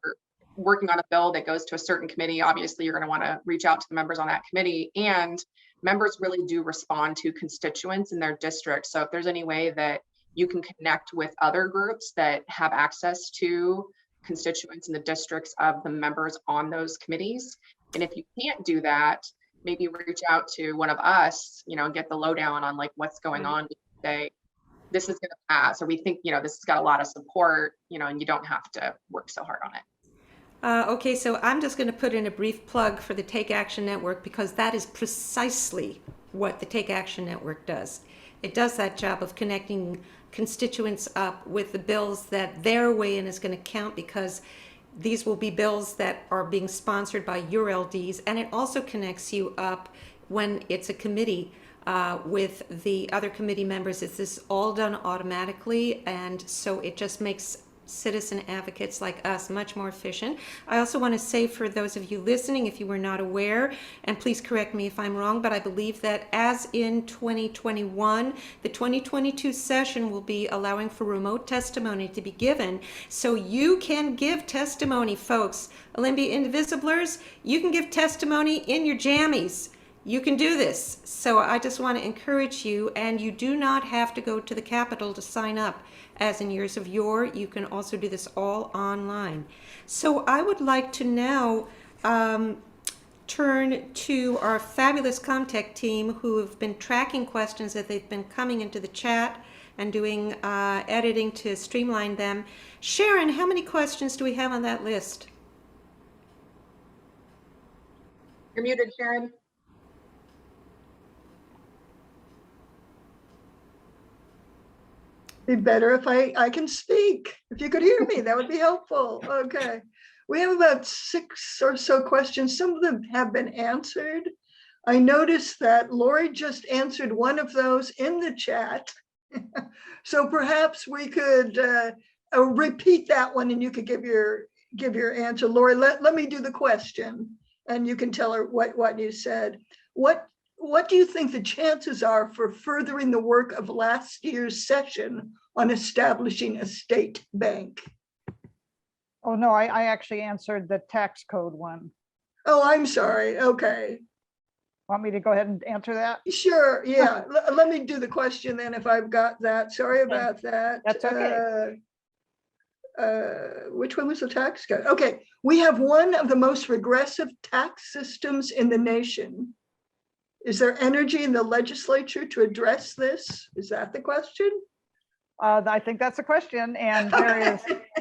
working on a bill that goes to a certain committee, obviously you're going to want to reach out to the members on that committee, and members really do respond to constituents in their district. So if there's any way that you can connect with other groups that have access to constituents in the districts of the members on those committees, and if you can't do that, maybe reach out to one of us, and get the lowdown on like what's going on. Say, this is going to pass, or we think, this has got a lot of support, and you don't have to work so hard on it. Okay, so I'm just going to put in a brief plug for the Take Action Network, because that is precisely what the Take Action Network does. It does that job of connecting constituents up with the bills that their way in is going to count, because these will be bills that are being sponsored by your LDs, and it also connects you up when it's a committee with the other committee members. This is all done automatically, and so it just makes citizen advocates like us much more efficient. I also want to say, for those of you listening, if you were not aware, and please correct me if I'm wrong, but I believe that as in 2021, the 2022 session will be allowing for remote testimony to be given. So you can give testimony, folks. Olympia Indivisiblers, you can give testimony in your jammies. You can do this. So I just want to encourage you, and you do not have to go to the Capitol to sign up. As in years of yore, you can also do this all online. So I would like to now turn to our fabulous Comtech team, who have been tracking questions that they've been coming into the chat and doing editing to streamline them. Sharon, how many questions do we have on that list? You're muted, Sharon. Be better if I can speak. If you could hear me, that would be helpful. Okay. We have about 6 or so questions. Some of them have been answered. I noticed that Laurie just answered one of those in the chat. So perhaps we could repeat that one and you could give your answer. Laurie, let me do the question and you can tell her what you said. What do you think the chances are for furthering the work of last year's session on establishing a state bank? Oh, no, I actually answered the tax code one. Oh, I'm sorry. Okay. Want me to go ahead and answer that? Sure. Yeah. Let me do the question then if I've got that. Sorry about that. That's okay. Which one was the tax code? Okay. We have one of the most regressive tax systems in the nation. Is there energy in the legislature to address this? Is that the question? I think that's a question, and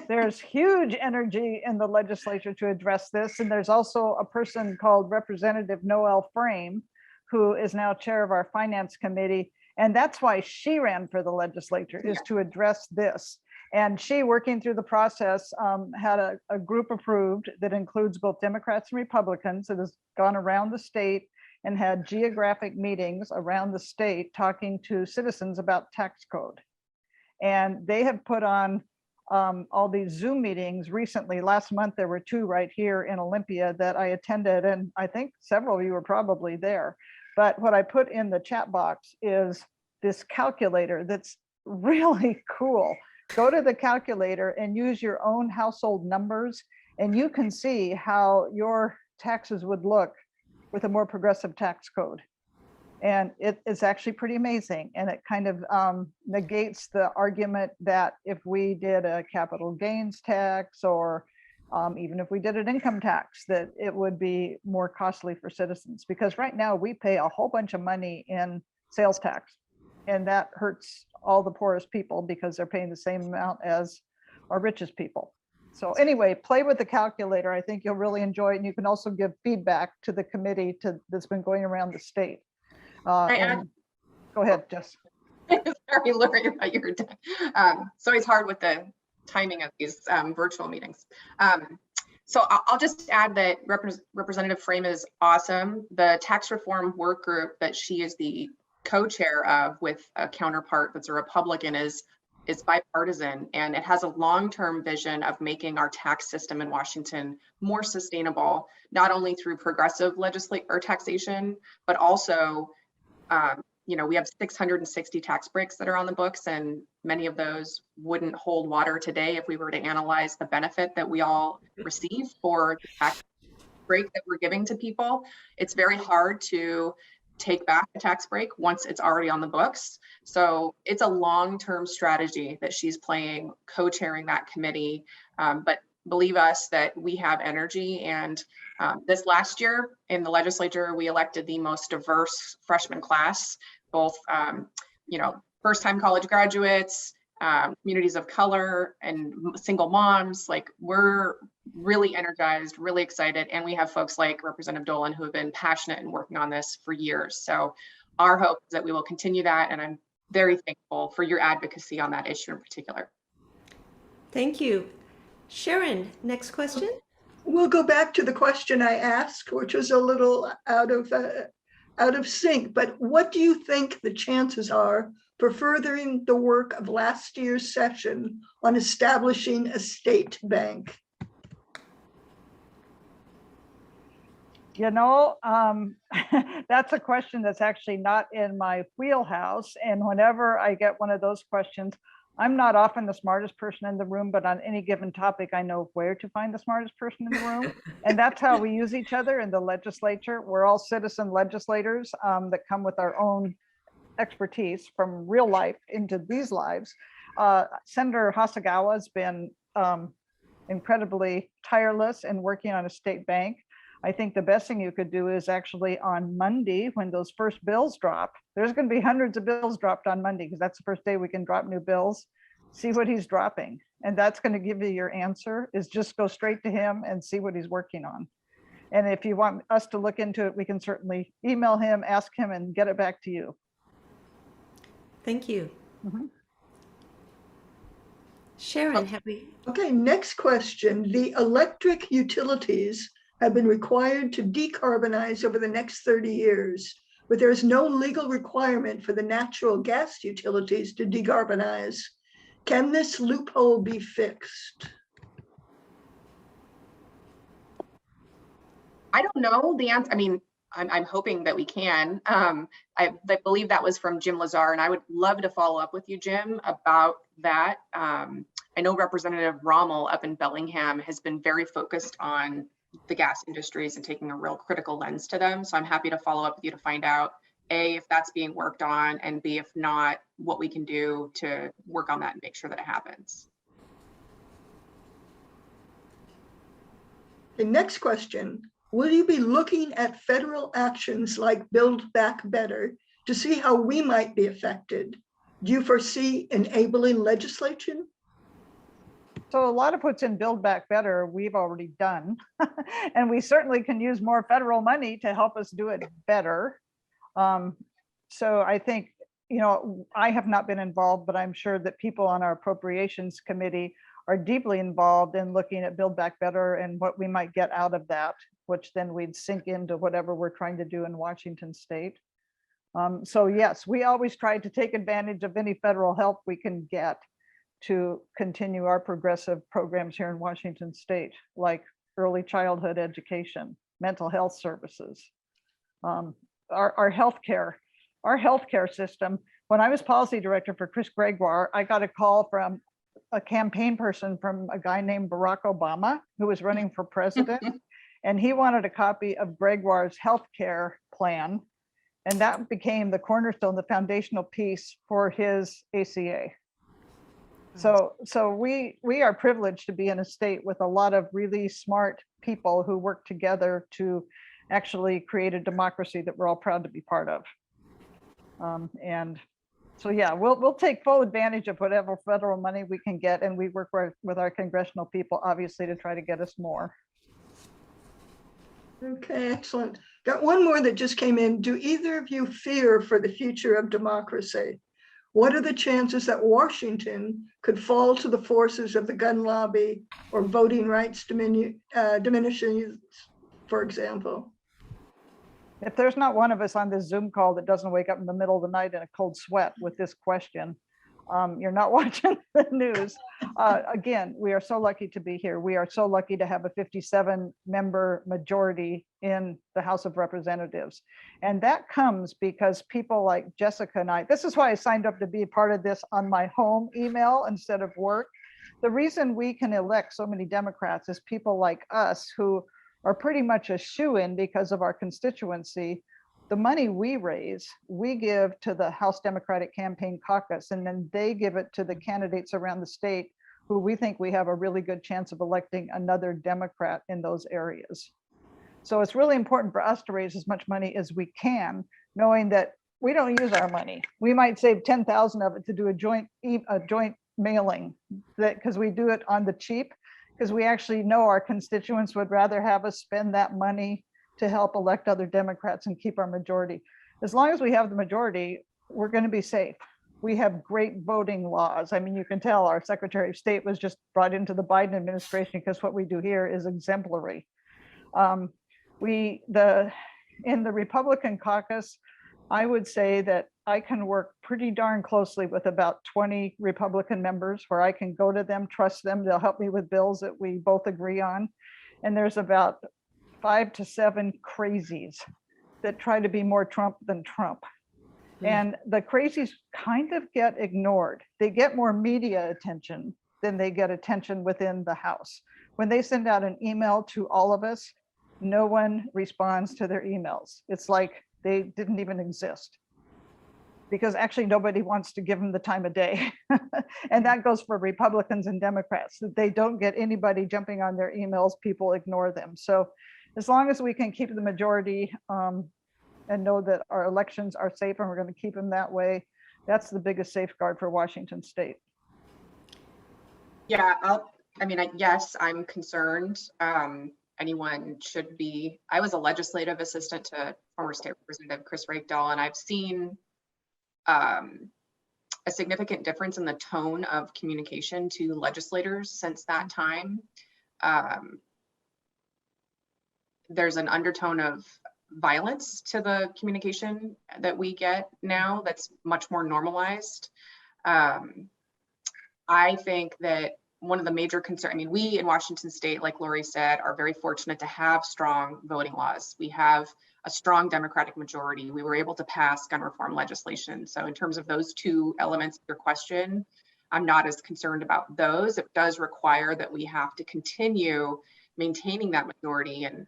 there's huge energy in the legislature to address this. And there's also a person called Representative Noel Frame, who is now chair of our finance committee. And that's why she ran for the legislature, is to address this. And she, working through the process, had a group approved that includes both Democrats and Republicans that has gone around the state and had geographic meetings around the state talking to citizens about tax code. And they have put on all these Zoom meetings recently. Last month, there were 2 right here in Olympia that I attended, and I think several of you were probably there. But what I put in the chat box is this calculator that's really cool. Go to the calculator and use your own household numbers, and you can see how your taxes would look with a more progressive tax code. And it's actually pretty amazing. And it kind of negates the argument that if we did a capital gains tax, or even if we did an income tax, that it would be more costly for citizens. Because right now we pay a whole bunch of money in sales tax, and that hurts all the poorest people because they're paying the same amount as our richest people. So anyway, play with the calculator. I think you'll really enjoy it. And you can also give feedback to the committee that's been going around the state. Go ahead, Jess. Sorry, Laurie, about your it's always hard with the timing of these virtual meetings. So I'll just add that Representative Frame is awesome. The tax reform work group that she is the co-chair of with a counterpart that's a Republican is bipartisan, and it has a long-term vision of making our tax system in Washington more sustainable, not only through progressive legislation or taxation, but also we have 660 tax breaks that are on the books, and many of those wouldn't hold water today if we were to analyze the benefit that we all receive for the tax break that we're giving to people. It's very hard to take back a tax break once it's already on the books. So it's a long-term strategy that she's playing, co-chairing that committee. But believe us that we have energy. And this last year in the legislature, we elected the most diverse freshman class, both first-time college graduates, communities of color, and single moms. Like, we're really energized, really excited, and we have folks like Representative Dolan who have been passionate and working on this for years. So our hope is that we will continue that, and I'm very thankful for your advocacy on that issue in particular. Thank you. Sharon, next question. We'll go back to the question I asked, which was a little out of sync, but what do you think the chances are for furthering the work of last year's session on establishing a state bank? That's a question that's actually not in my wheelhouse. And whenever I get one of those questions, I'm not often the smartest person in the room, but on any given topic, I know where to find the smartest person in the room. And that's how we use each other in the legislature. We're all citizen legislators that come with our own expertise from real life into these lives. Senator Hasagawa has been incredibly tireless in working on a state bank. I think the best thing you could do is actually on Monday, when those first bills drop, there's going to be hundreds of bills dropped on Monday, because that's the first day we can drop new bills. See what he's dropping. And that's going to give you your answer, is just go straight to him and see what he's working on. And if you want us to look into it, we can certainly email him, ask him, and get it back to you. Thank you. Mm-hmm. Sharon, have we? Okay, next question. The electric utilities have been required to decarbonize over the next 30 years, but there is no legal requirement for the natural gas utilities to decarbonize. Can this loophole be fixed? I don't know the answer. I mean, I'm hoping that we can. I believe that was from Jim Lazar, and I would love to follow up with you, Jim, about that. I know Representative Rommel up in Bellingham has been very focused on the gas industries and taking a real critical lens to them. So I'm happy to follow up with you to find out, A, if that's being worked on, and B, if not, what we can do to work on that and make sure that it happens. The next question, will you be looking at federal actions like Build Back Better to see how we might be affected? Do you foresee enabling legislation? So a lot of what's in Build Back Better, we've already done. And we certainly can use more federal money to help us do it better. So I think, you know, I have not been involved, but I'm sure that people on our appropriations committee are deeply involved in looking at Build Back Better and what we might get out of that, which then we'd sink into whatever we're trying to do in Washington State. So yes, we always try to take advantage of any federal help we can get to continue our progressive programs here in Washington State, like early childhood education, mental health services, our healthcare system. When I was policy director for Chris Gregoire, I got a call from a campaign person from a guy named Barack Obama, who was running for president, and he wanted a copy of Gregoire's healthcare plan. And that became the cornerstone, the foundational piece for his ACA. So we are privileged to be in a state with a lot of really smart people who work together to actually create a democracy that we're all proud to be part of. And so, yeah, we'll take full advantage of whatever federal money we can get, and we work with our congressional people, obviously, to try to get us more. Okay, excellent. Got one more that just came in. Do either of you fear for the future of democracy? What are the chances that Washington could fall to the forces of the gun lobby or voting rights diminishing, for example? If there's not one of us on this Zoom call that doesn't wake up in the middle of the night in a cold sweat with this question, you're not watching the news. Again, we are so lucky to be here. We are so lucky to have a 57-member majority in the House of Representatives. And that comes because people like Jessica and I, this is why I signed up to be part of this on my home email instead of work. The reason we can elect so many Democrats is people like us who are pretty much a shoo-in because of our constituency. The money we raise, we give to the House Democratic Campaign Caucus, and then they give it to the candidates around the state who we think we have a really good chance of electing another Democrat in those areas. So it's really important for us to raise as much money as we can, knowing that we don't use our money. We might save 10,000 of it to do a joint mailing, that because we do it on the cheap, because we actually know our constituents would rather have us spend that money to help elect other Democrats and keep our majority. As long as we have the majority, we're going to be safe. We have great voting laws. I mean, you can tell our Secretary of State was just brought into the Biden administration because what we do here is exemplary. In the Republican caucus, I would say that I can work pretty darn closely with about 20 Republican members where I can go to them, trust them, they'll help me with bills that we both agree on. And there's about 5 to 7 crazies that try to be more Trump than Trump. And the crazies kind of get ignored. They get more media attention than they get attention within the House. When they send out an email to all of us, no one responds to their emails. It's like they didn't even exist, because actually nobody wants to give them the time of day. And that goes for Republicans and Democrats. They don't get anybody jumping on their emails, people ignore them. So as long as we can keep the majority and know that our elections are safe and we're going to keep them that way, that's the biggest safeguard for Washington State. Yeah, yes, I'm concerned. Anyone should be. I was a legislative assistant to former State Representative Chris Dolan, and I've seen a significant difference in the tone of communication to legislators since that time. There's an undertone of violence to the communication that we get now that's much more normalized. I think that one of the major concerns, we in Washington State, like Laurie said, are very fortunate to have strong voting laws. We have a strong Democratic majority. We were able to pass gun reform legislation. So in terms of those two elements of your question, I'm not as concerned about those. It does require that we have to continue maintaining that majority, and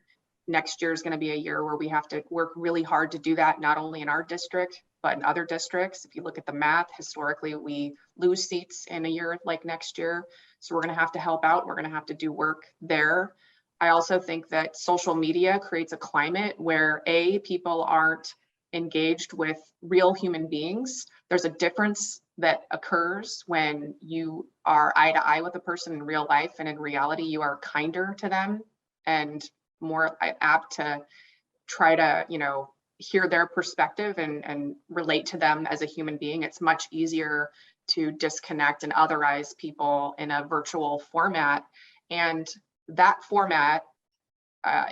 next year is going to be a year where we have to work really hard to do that, not only in our district, but in other districts. If you look at the math, historically, we lose seats in a year like next year. So we're going to have to help out. We're going to have to do work there. I also think that social media creates a climate where people aren't engaged with real human beings. There's a difference that occurs when you are eye to eye with a person in real life, and in reality, you are kinder to them and more apt to try to, hear their perspective and relate to them as a human being. It's much easier to disconnect and otherize people in a virtual format. And that format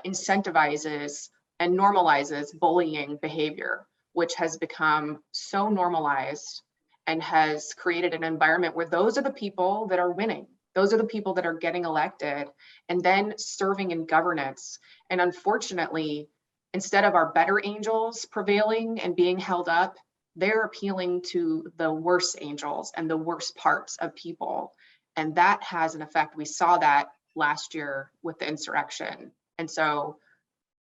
incentivizes and normalizes bullying behavior, which has become so normalized and has created an environment where those are the people that are winning. Those are the people that are getting elected and then serving in governance. And unfortunately, instead of our better angels prevailing and being held up, they're appealing to the worst angels and the worst parts of people. And that has an effect. We saw that last year with the insurrection. And so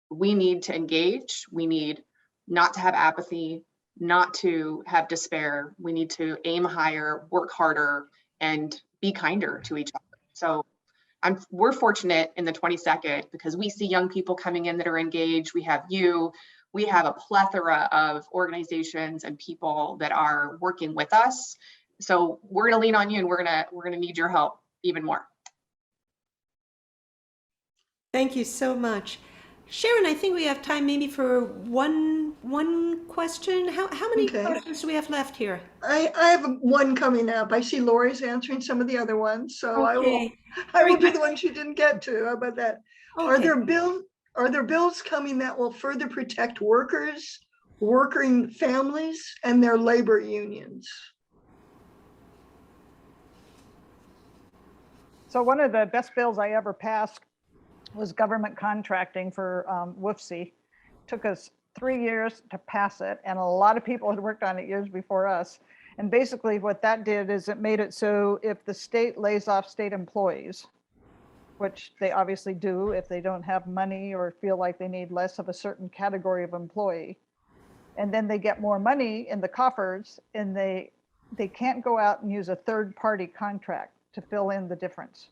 we need to engage. We need not to have apathy, not to have despair. We need to aim higher, work harder, and be kinder to each other. So we're fortunate in the 22nd because we see young people coming in that are engaged. We have you. We have a plethora of organizations and people that are working with us. So we're going to lean on you, and we're going to need your help even more. Thank you so much. Sharon, I think we have time maybe for one question. How many Okay. questions do we have left here? I have one coming up. I see Laurie's answering some of the other ones, so I will Very do good. the ones she didn't get to. How about that? Are Okay. there bills coming that will further protect workers, working families, and their labor unions? So one of the best bills I ever passed was government contracting for WFC. Took us 3 years to pass it, and a lot of people had worked on it years before us. And basically what that did is it made it so if the state lays off state employees, which they obviously do if they don't have money or feel like they need less of a certain category of employee, and then they get more money in the coffers, and they can't go out and use a third-party contract to fill in the difference.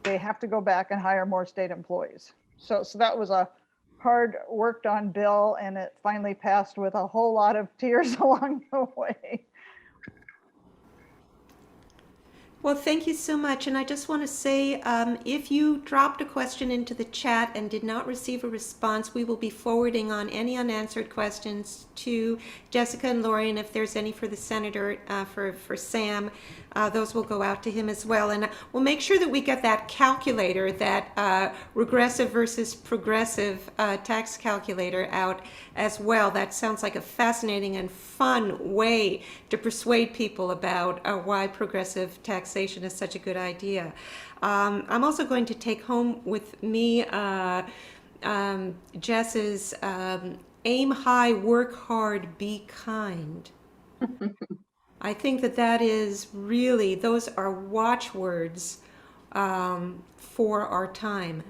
They have to go back and hire more state employees. So that was a hard worked on bill, and it finally passed with a whole lot of tears along the way. Well, thank you so much. And I just want to say, if you dropped a question into the chat and did not receive a response, we will be forwarding on any unanswered questions to Jessica and Laurie. And if there's any for the senator, for Sam, those will go out to him as well. And we'll make sure that we get that calculator, that regressive versus progressive tax calculator out as well. That sounds like a fascinating and fun way to persuade people about why progressive taxation is such a good idea. I'm also going to take home with me Jess's aim high, work hard, be kind. I think that is really, those are watchwords for our time,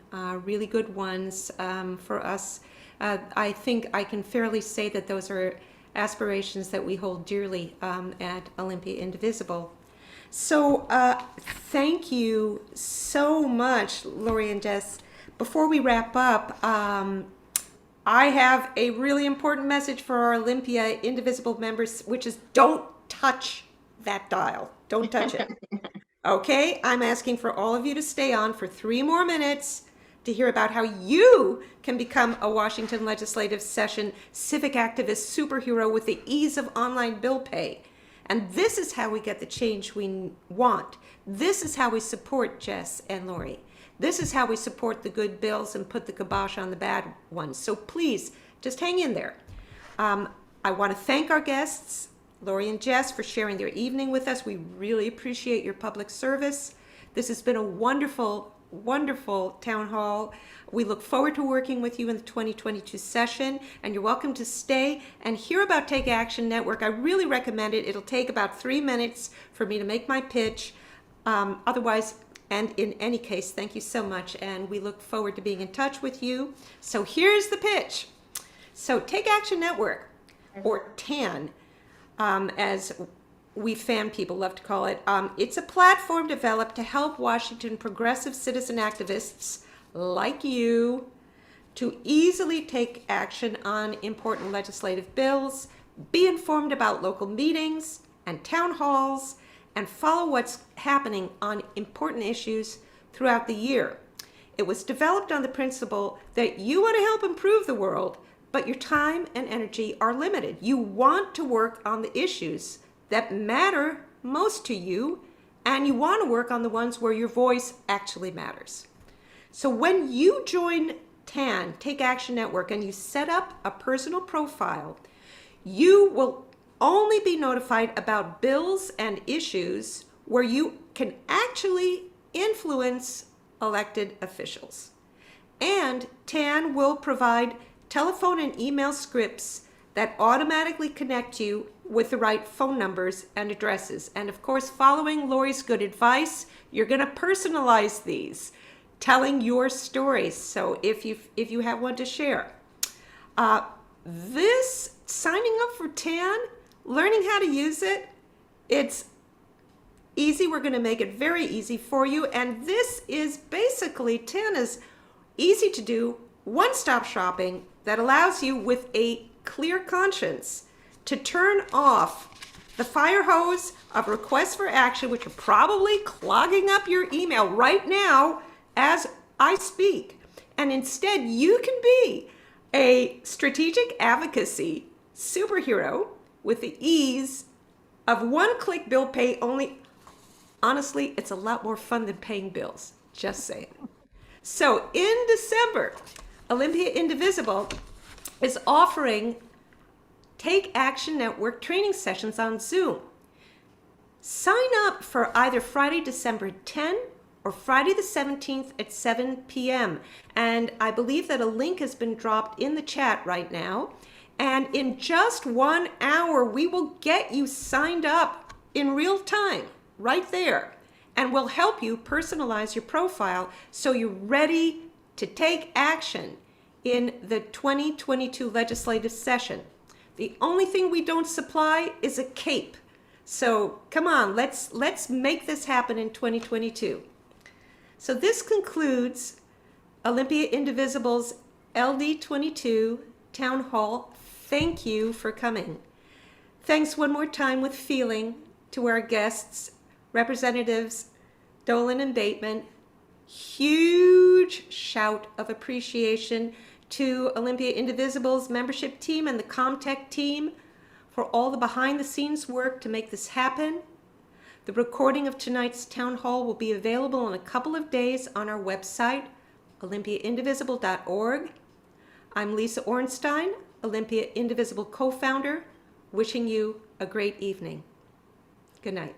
really good ones for us. I think I can fairly say that those are aspirations that we hold dearly at Olympia Indivisible. So thank you so much, Laurie and Jess. Before we wrap up, I have a really important message for our Olympia Indivisible members, which is don't touch that dial. Don't touch it. Okay? I'm asking for all of you to stay on for 3 more minutes to hear about how you can become a Washington legislative session civic activist superhero with the ease of online bill pay. And this is how we get the change we want. This is how we support Jess and Laurie. This is how we support the good bills and put the kibosh on the bad ones. So please, just hang in there. I want to thank our guests, Laurie and Jess, for sharing their evening with us. We really appreciate your public service. This has been a wonderful, wonderful town hall. We look forward to working with you in the 2022 session, and you're welcome to stay and hear about Take Action Network. I really recommend it. It'll take about 3 minutes for me to make my pitch. Otherwise, and in any case, thank you so much, and we look forward to being in touch with you. So here's the pitch. So Take Action Network, or TAN, as we fan people love to call it, it's a platform developed to help Washington progressive citizen activists like you to easily take action on important legislative bills, be informed about local meetings and town halls, and follow what's happening on important issues throughout the year. It was developed on the principle that you want to help improve the world, but your time and energy are limited. You want to work on the issues that matter most to you, and you want to work on the ones where your voice actually matters. So when you join TAN, Take Action Network, and you set up a personal profile, you will only be notified about bills and issues where you can actually influence elected officials. And TAN will provide telephone and email scripts that automatically connect you with the right phone numbers and addresses. And of course, following Laurie's good advice, you're going to personalize these, telling your stories. So if you have one to share. This signing up for TAN, learning how to use it, it's easy. We're going to make it very easy for you. And this is basically, TAN is easy to do, one-stop shopping that allows you with a clear conscience to turn off the fire hose of requests for action, which are probably clogging up your email right now as I speak. And instead, you can be a strategic advocacy superhero with the ease of one-click bill pay. Only, honestly, it's a lot more fun than paying bills. Just saying. So in December, Olympia Indivisible is offering Take Action Network training sessions on Zoom. Sign up for either Friday, December 10 or Friday the 17th at 7 p.m. And I believe that a link has been dropped in the chat right now. And in just 1 hour, we will get you signed up in real time, right there. And we'll help you personalize your profile so you're ready to take action in the 2022 legislative session. The only thing we don't supply is a cape. So come on, let's make this happen in 2022. So this concludes Olympia Indivisible's LD22 Town Hall. Thank you for coming. Thanks one more time with feeling to our guests, Representatives Dolan and Bateman. Huge shout of appreciation to Olympia Indivisible's membership team and the Comtech team for all the behind-the-scenes work to make this happen. The recording of tonight's town hall will be available in a couple of days on our website, olympiaindivisible.org. I'm Lisa Ornstein, Olympia Indivisible co-founder, wishing you a great evening. Good night.